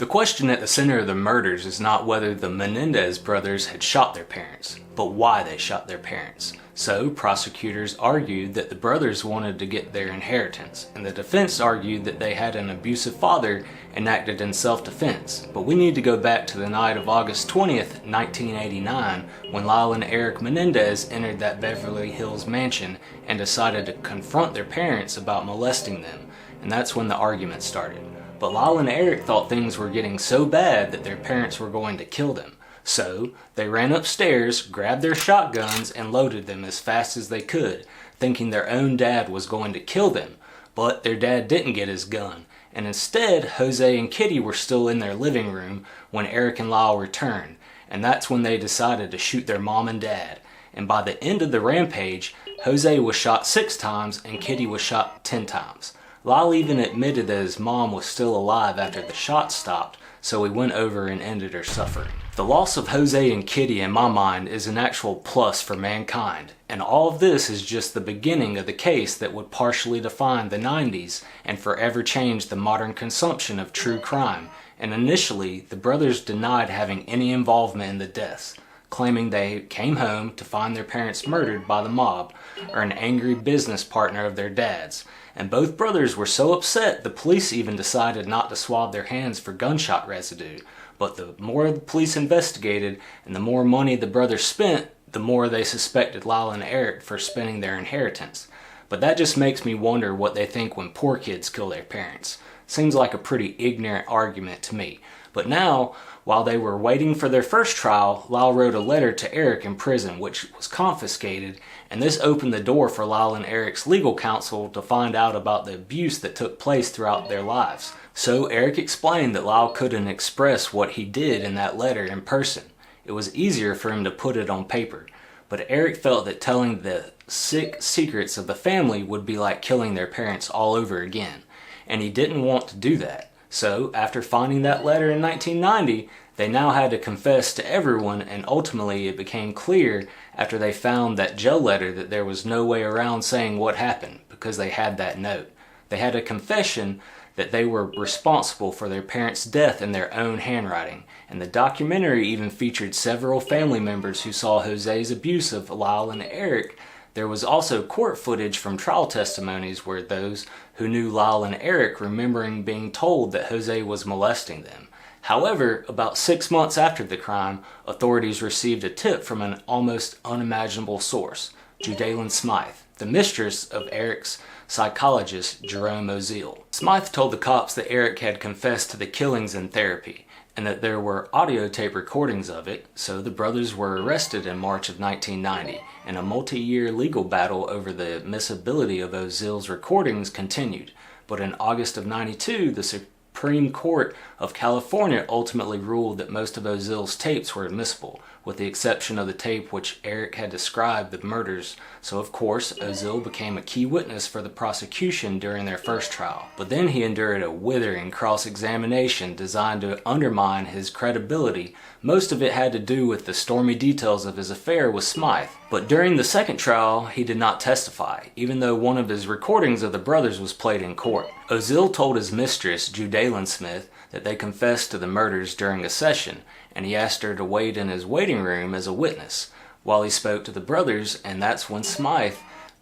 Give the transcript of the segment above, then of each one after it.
The question at the center of the murders is not whether the Menendez brothers had shot their parents, but why they shot their parents. So, prosecutors argued that the brothers wanted to get their inheritance, and the defense argued that they had an abusive father and acted in self-defense. But we need to go back to the night of August 20th, 1989, when Lyle and Erik Menendez entered that Beverly Hills mansion and decided to confront their parents about molesting them, and that's when the argument started. But Lyle and Erik thought things were getting so bad that their parents were going to kill them. So, they ran upstairs, grabbed their shotguns, and loaded them as fast as they could, thinking their own dad was going to kill them. But their dad didn't get his gun, and instead, José and Kitty were still in their living room when Erik and Lyle returned, and that's when they decided to shoot their mom and dad. And by the end of the rampage, José was shot 6 times and Kitty was shot 10 times. Lyle even admitted that his mom was still alive after the shots stopped, so he went over and ended her suffering. The loss of José and Kitty, in my mind, is an actual plus for mankind, and all of this is just the beginning of the case that would partially define the 90s and forever change the modern consumption of true crime. And initially, the brothers denied having any involvement in the deaths, claiming they came home to find their parents murdered by the mob or an angry business partner of their dad's. And both brothers were so upset the police even decided not to swab their hands for gunshot residue. But the more the police investigated and the more money the brothers spent, the more they suspected Lyle and Erik for spending their inheritance. But that just makes me wonder what they think when poor kids kill their parents. Seems like a pretty ignorant argument to me. But now, while they were waiting for their first trial, Lyle wrote a letter to Erik in prison, which was confiscated, and this opened the door for Lyle and Erik's legal counsel to find out about the abuse that took place throughout their lives. So Erik explained that Lyle couldn't express what he did in that letter in person. It was easier for him to put it on paper. But Erik felt that telling the sick secrets of the family would be like killing their parents all over again, and he didn't want to do that. So, after finding that letter in 1990, they now had to confess to everyone, and ultimately it became clear after they found that jail letter that there was no way around saying what happened because they had that note. They had a confession that they were responsible for their parents' death in their own handwriting, and the documentary even featured several family members who saw José's abuse of Lyle and Erik. There was also court footage from trial testimonies where those who knew Lyle and Erik remembering being told that José was molesting them. However, about 6 months after the crime, authorities received a tip from an almost unimaginable source, Judalyn Smythe, the mistress of Erik's psychologist Jerome Ozil. Smythe told the cops that Erik had confessed to the killings in therapy, and that there were audio tape recordings of it, so the brothers were arrested in March of 1990, and a multi-year legal battle over the admissibility of Ozil's recordings continued. But in August of 92, the Supreme Court of California ultimately ruled that most of Ozil's tapes were admissible, with the exception of the tape which Erik had described the murders. So of course, Ozil became a key witness for the prosecution during their first trial. But then he endured a withering cross-examination designed to undermine his credibility. Most of it had to do with the stormy details of his affair with Smythe. But during the second trial, he did not testify, even though one of his recordings of the brothers was played in court. Ozil told his mistress, Judalyn Smith, that they confessed to the murders during a session, and he asked her to wait in his waiting room as a witness while he spoke to the brothers, and that's when Smythe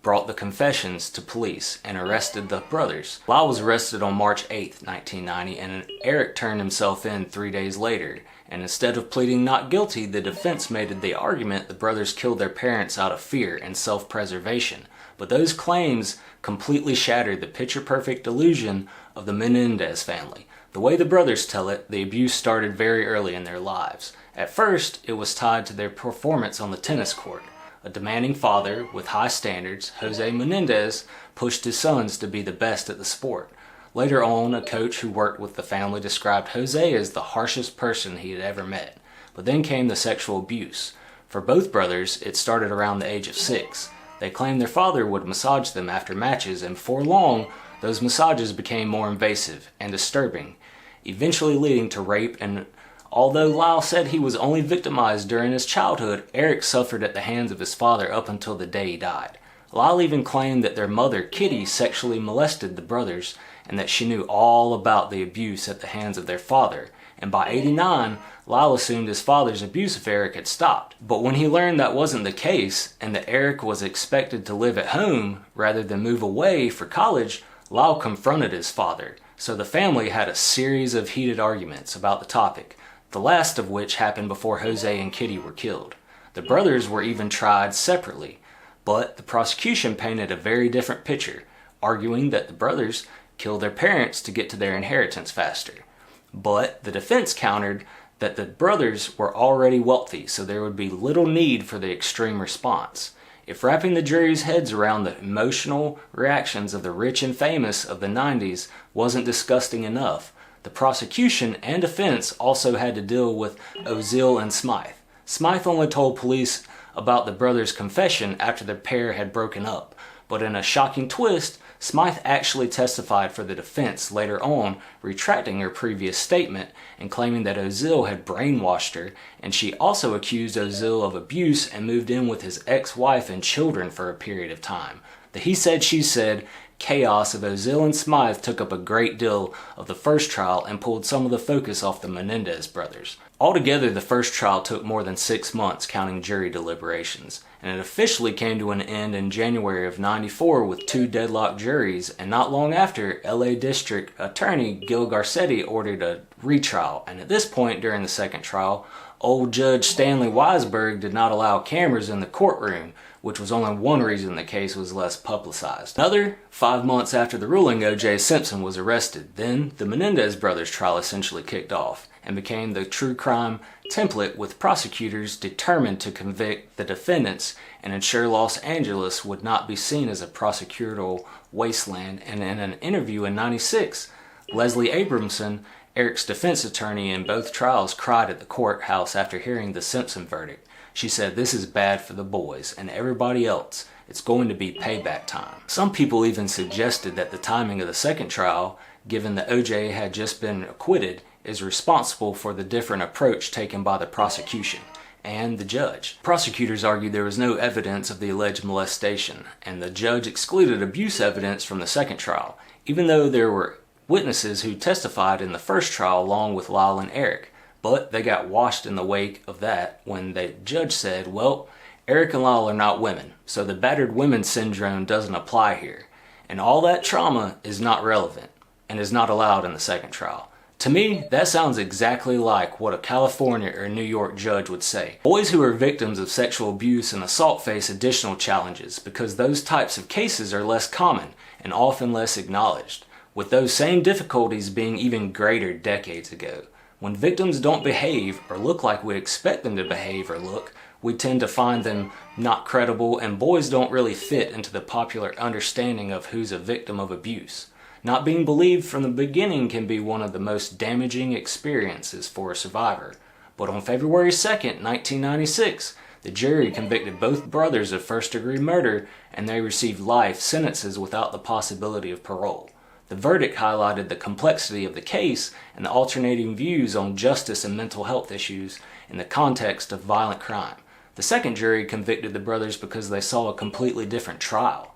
brought the confessions to police and arrested the brothers. Lyle was arrested on March 8, 1990, and Erik turned himself in 3 days later, and instead of pleading not guilty, the defense made the argument the brothers killed their parents out of fear and self-preservation. But those claims completely shattered the picture-perfect illusion of the Menendez family. The way the brothers tell it, the abuse started very early in their lives. At first, it was tied to their performance on the tennis court. A demanding father with high standards, José Menendez, pushed his sons to be the best at the sport. Later on, a coach who worked with the family described José as the harshest person he had ever met. But then came the sexual abuse. For both brothers, it started around the age of 6. They claimed their father would massage them after matches, and before long, those massages became more invasive and disturbing, eventually leading to rape. And although Lyle said he was only victimized during his childhood, Erik suffered at the hands of his father up until the day he died. Lyle even claimed that their mother, Kitty, sexually molested the brothers, and that she knew all about the abuse at the hands of their father, and by '89, Lyle assumed his father's abuse of Erik had stopped. But when he learned that wasn't the case, and that Erik was expected to live at home rather than move away for college, Lyle confronted his father. So the family had a series of heated arguments about the topic, the last of which happened before José and Kitty were killed. The brothers were even tried separately, but the prosecution painted a very different picture, arguing that the brothers killed their parents to get to their inheritance faster. But the defense countered that the brothers were already wealthy, so there would be little need for the extreme response. If wrapping the jury's heads around the emotional reactions of the rich and famous of the 90s wasn't disgusting enough, the prosecution and defense also had to deal with Ozil and Smythe. Smythe only told police about the brothers' confession after the pair had broken up, but in a shocking twist, Smythe actually testified for the defense later on, retracting her previous statement and claiming that Ozil had brainwashed her, and she also accused Ozil of abuse and moved in with his ex-wife and children for a period of time. The he said, she said chaos of Ozil and Smythe took up a great deal of the first trial and pulled some of the focus off the Menendez brothers. Altogether, the first trial took more than 6 months, counting jury deliberations, and it officially came to an end in January of '94 with 2 deadlocked juries, and not long after, LA District Attorney Gil Garcetti ordered a retrial, and at this point during the second trial, old Judge Stanley Weisberg did not allow cameras in the courtroom, which was only one reason the case was less publicized. Another, 5 months after the ruling, O.J. Simpson was arrested. Then, the Menendez brothers trial essentially kicked off and became the true crime template, with prosecutors determined to convict the defendants and ensure Los Angeles would not be seen as a prosecutorial wasteland. And in an interview in '96, Leslie Abramson, Erik's defense attorney in both trials, cried at the courthouse after hearing the Simpson verdict. She said, "This is bad for the boys and everybody else. It's going to be payback time." Some people even suggested that the timing of the second trial, given that O.J. had just been acquitted, is responsible for the different approach taken by the prosecution and the judge. Prosecutors argued there was no evidence of the alleged molestation, and the judge excluded abuse evidence from the second trial, even though there were witnesses who testified in the first trial along with Lyle and Erik. But they got washed in the wake of that when the judge said, well, Erik and Lyle are not women, so the battered women syndrome doesn't apply here, and all that trauma is not relevant and is not allowed in the second trial. To me, that sounds exactly like what a California or New York judge would say. Boys who are victims of sexual abuse and assault face additional challenges because those types of cases are less common and often less acknowledged, with those same difficulties being even greater decades ago. When victims don't behave or look like we expect them to behave or look, we tend to find them not credible, and boys don't really fit into the popular understanding of who's a victim of abuse. Not being believed from the beginning can be one of the most damaging experiences for a survivor. But on February 2nd, 1996, the jury convicted both brothers of first-degree murder, and they received life sentences without the possibility of parole. The verdict highlighted the complexity of the case and the alternating views on justice and mental health issues in the context of violent crime. The second jury convicted the brothers because they saw a completely different trial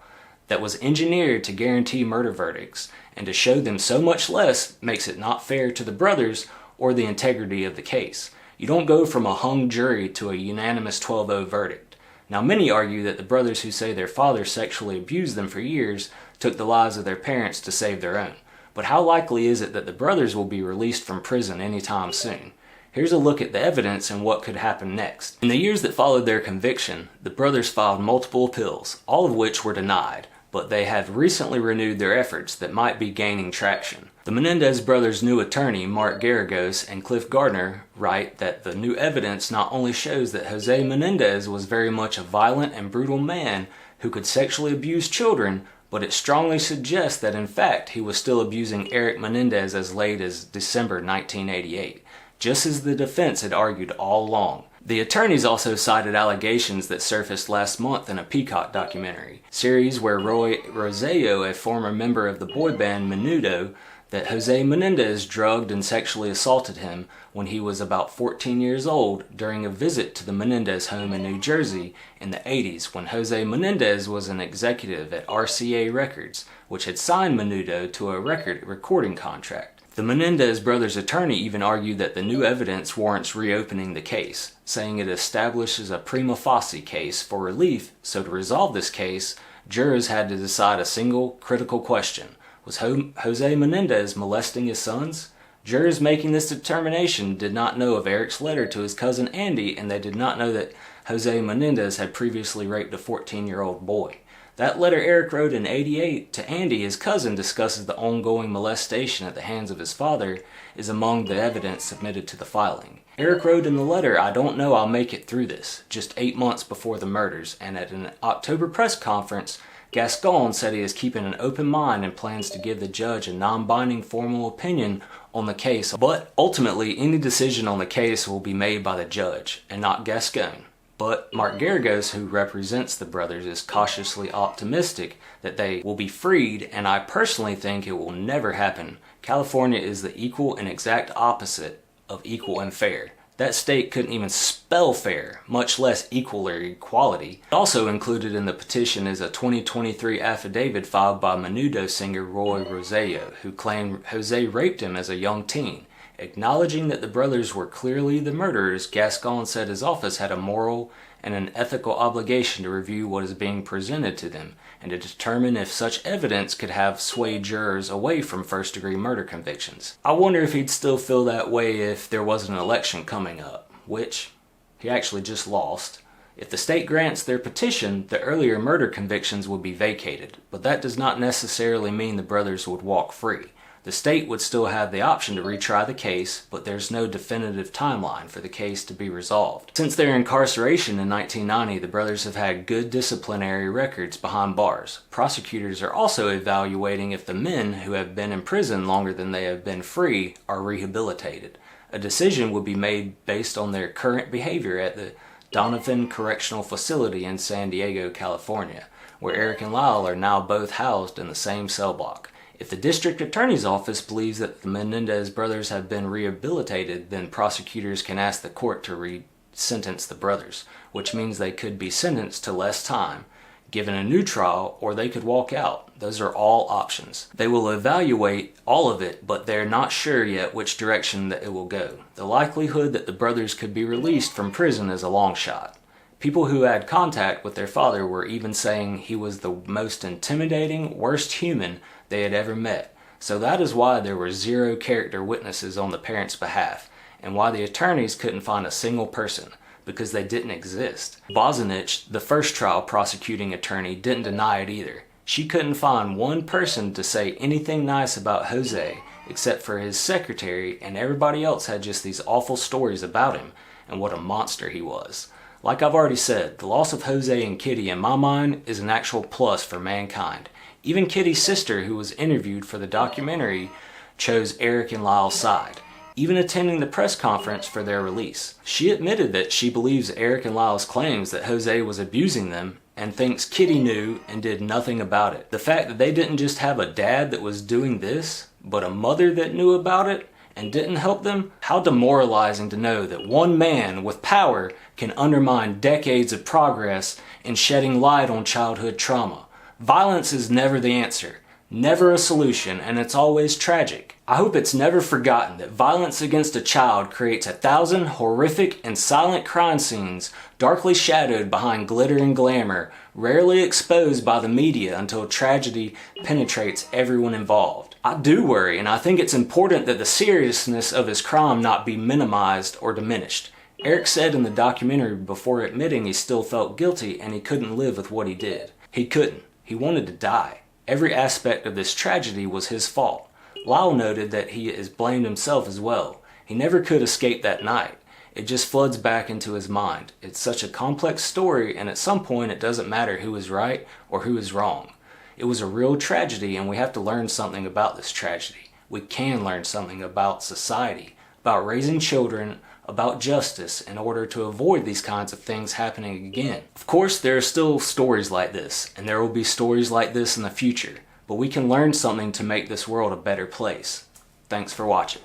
that was engineered to guarantee murder verdicts, and to show them so much less makes it not fair to the brothers or the integrity of the case. You don't go from a hung jury to a unanimous 12-0 verdict. Now, many argue that the brothers who say their father sexually abused them for years took the lives of their parents to save their own. But how likely is it that the brothers will be released from prison anytime soon? Here's a look at the evidence and what could happen next. In the years that followed their conviction, the brothers filed multiple appeals, all of which were denied, but they have recently renewed their efforts that might be gaining traction. The Menendez brothers' new attorney, Mark Garagos, and Cliff Gardner write that the new evidence not only shows that José Menendez was very much a violent and brutal man who could sexually abuse children, but it strongly suggests that in fact he was still abusing Erik Menendez as late as December 1988, just as the defense had argued all along. The attorneys also cited allegations that surfaced last month in a Peacock documentary series where Roy Rosario, a former member of the boy band Menudo, that José Menendez drugged and sexually assaulted him when he was about 14 years old during a visit to the Menendez home in New Jersey in the 80s, when José Menendez was an executive at RCA Records, which had signed Menudo to a record recording contract. The Menendez brothers' attorney even argued that the new evidence warrants reopening the case, saying it establishes a prima facie case for relief, so to resolve this case, jurors had to decide a single, critical question. Was Jose Menendez molesting his sons? Jurors making this determination did not know of Erik's letter to his cousin Andy, and they did not know that Jose Menendez had previously raped a 14-year-old boy. That letter Erik wrote in '88 to Andy, his cousin, discusses the ongoing molestation at the hands of his father, is among the evidence submitted to the filing. Erik wrote in the letter, "I don't know I'll make it through this," just 8 months before the murders, and at an October press conference, Gascon said he is keeping an open mind and plans to give the judge a non-binding formal opinion on the case, but ultimately any decision on the case will be made by the judge, and not Gascon. But Mark Garagos, who represents the brothers, is cautiously optimistic that they will be freed, and I personally think it will never happen. California is the equal and exact opposite of equal and fair. That state couldn't even spell fair, much less equal or equality. Also included in the petition is a 2023 affidavit filed by Menudo singer Roy Rosello, who claimed Jose raped him as a young teen. Acknowledging that the brothers were clearly the murderers, Gascon said his office had a moral and an ethical obligation to review what is being presented to them and to determine if such evidence could have swayed jurors away from first-degree murder convictions. I wonder if he'd still feel that way if there was an election coming up, which he actually just lost. If the state grants their petition, the earlier murder convictions would be vacated, but that does not necessarily mean the brothers would walk free. The state would still have the option to retry the case, but there's no definitive timeline for the case to be resolved. Since their incarceration in 1990, the brothers have had good disciplinary records behind bars. Prosecutors are also evaluating if the men who have been in prison longer than they have been free are rehabilitated. A decision would be made based on their current behavior at the Donovan Correctional Facility in San Diego, California, where Erik and Lyle are now both housed in the same cell block. If the district attorney's office believes that the Menendez brothers have been rehabilitated, then prosecutors can ask the court to re-sentence the brothers, which means they could be sentenced to less time, given a new trial, or they could walk out. Those are all options. They will evaluate all of it, but they're not sure yet which direction that it will go. The likelihood that the brothers could be released from prison is a long shot. People who had contact with their father were even saying he was the most intimidating, worst human they had ever met. So that is why there were 0 character witnesses on the parents' behalf, and why the attorneys couldn't find a single person, because they didn't exist. Bozanich, the first trial prosecuting attorney, didn't deny it either. She couldn't find one person to say anything nice about Jose, except for his secretary, and everybody else had just these awful stories about him, and what a monster he was. Like I've already said, the loss of Jose and Kitty in my mind is an actual plus for mankind. Even Kitty's sister, who was interviewed for the documentary, chose Erik and Lyle's side, even attending the press conference for their release. She admitted that she believes Erik and Lyle's claims that Jose was abusing them and thinks Kitty knew and did nothing about it. The fact that they didn't just have a dad that was doing this, but a mother that knew about it and didn't help them, how demoralizing to know that one man with power can undermine decades of progress in shedding light on childhood trauma. Violence is never the answer, never a solution, and it's always tragic. I hope it's never forgotten that violence against a child creates 1,000 horrific and silent crime scenes, darkly shadowed behind glitter and glamour, rarely exposed by the media until tragedy penetrates everyone involved. I do worry, and I think it's important that the seriousness of his crime not be minimized or diminished. Erik said in the documentary before admitting he still felt guilty and he couldn't live with what he did. He couldn't. He wanted to die. Every aspect of this tragedy was his fault. Lyle noted that he has blamed himself as well. He never could escape that night. It just floods back into his mind. It's such a complex story, and at some point it doesn't matter who is right or who is wrong. It was a real tragedy, and we have to learn something about this tragedy. We can learn something about society, about raising children, about justice, in order to avoid these kinds of things happening again. Of course, there are still stories like this, and there will be stories like this in the future, but we can learn something to make this world a better place. Thanks for watching.